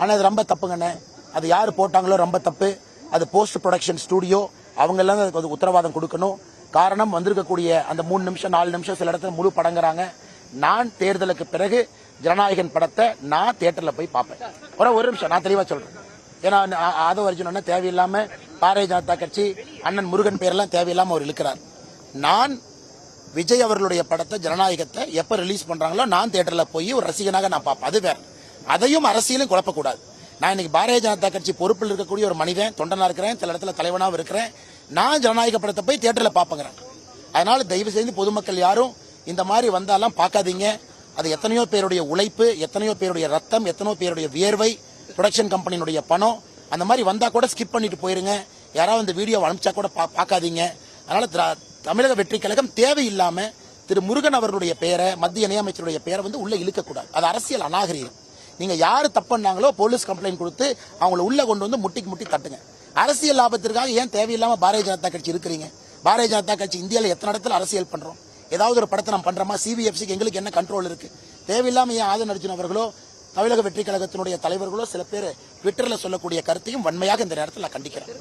ஆனால் அது ரொம்ப தப்புங்கண்ணே. அது யார் போட்டாங்களோ ரொம்ப தப்பு. அது போஸ்ட் ப்ரொடக்ஷன் ஸ்டுடியோ, அவங்க எல்லாம் அதுக்கு உத்தரவாதம் கொடுக்கணும். காரணம், வந்திருக்கக்கூடிய அந்த 3 நிமிஷம் 4 நிமிஷம் சில இடத்துல முழு படங்குறாங்க. நான் தேர்தலுக்கு பிறகு ஜனநாயகன் படத்தை நான் தியேட்டர்ல போய் பார்ப்பேன். ஒரு நிமிஷம் நான் தெளிவா சொல்றேன். ஏன்னா ஆதவ அர்ஜுன் தேவையில்லாம பாரதிய ஜனதா கட்சி அண்ணன் முருகன் பேரெல்லாம் தேவையில்லாம அவர் இழுக்கிறார். நான் விஜய் அவர்களுடைய படத்தை ஜனநாயகத்தை எப்ப ரிலீஸ் பண்றாங்களோ நான் தியேட்டர்ல போய் ஒரு ரசிகனாக நான் பார்ப்பேன். அது வேற. அதையும் அரசியலும் குழப்பக்கூடாது. நான் இன்னைக்கு பாரதிய ஜனதா கட்சி பொறுப்பில் இருக்கக்கூடிய ஒரு மனிதன், தொண்டனா இருக்கிறேன், சில இடத்துல தலைவனாகவும் இருக்கிறேன். நான் ஜனநாயக படத்தை போய் தியேட்டர்ல பார்ப்பேங்கிறேன். அதனால தயவு செய்து பொதுமக்கள் யாரும் இந்த மாதிரி வந்தாலும் பார்க்காதீங்க. அது எத்தனையோ பேருடைய உழைப்பு, எத்தனையோ பேருடைய ரத்தம், எத்தனையோ பேருடைய வியர்வை, ப்ரொடக்ஷன் கம்பெனியுடைய பணம். அந்த மாதிரி வந்தா கூட ஸ்கிப் பண்ணிட்டு போயிருங்க. யாராவது இந்த வீடியோ அனுப்பிச்சா கூட பார்க்காதீங்க. அதனால தமிழக வெற்றி கழகம் தேவையில்லாம திரு முருகன் அவர்களுடைய பெயரை, மத்திய இணையமைச்சருடைய பெயரை உள்ள இழுக்கக்கூடாது. அது அரசியல் அநாகரீகம். நீங்க யாரு தப்புனாங்களோ போலீஸ் கம்ப்ளைண்ட் கொடுத்து அவங்களை உள்ள கொண்டு வந்து முட்டி தட்டுங்க. அரசியல் லாபத்திற்காக ஏன் தேவையில்லாம பாரதிய ஜனதா கட்சி இருக்கிறீங்க? பாரதிய ஜனதா கட்சி இந்தியாவில் எத்தனை இடத்துல அரசியல் பண்றோம்? ஏதாவது ஒரு படத்தை நம்ம பண்றோமா? சிபிஎஃப்சிக்கு எங்களுக்கு என்ன கண்ட்ரோல் இருக்கு? தேவையில்லாம ஏன் ஆதவ அர்ஜுன் அவர்களோ தமிழக வெற்றி கழகத்தினுடைய தலைவர்களோ சில பேர் ட்விட்டர்ல சொல்லக்கூடிய கருத்தையும் வன்மையாக இந்த நேரத்தில் நான் கண்டிக்கிறேன்.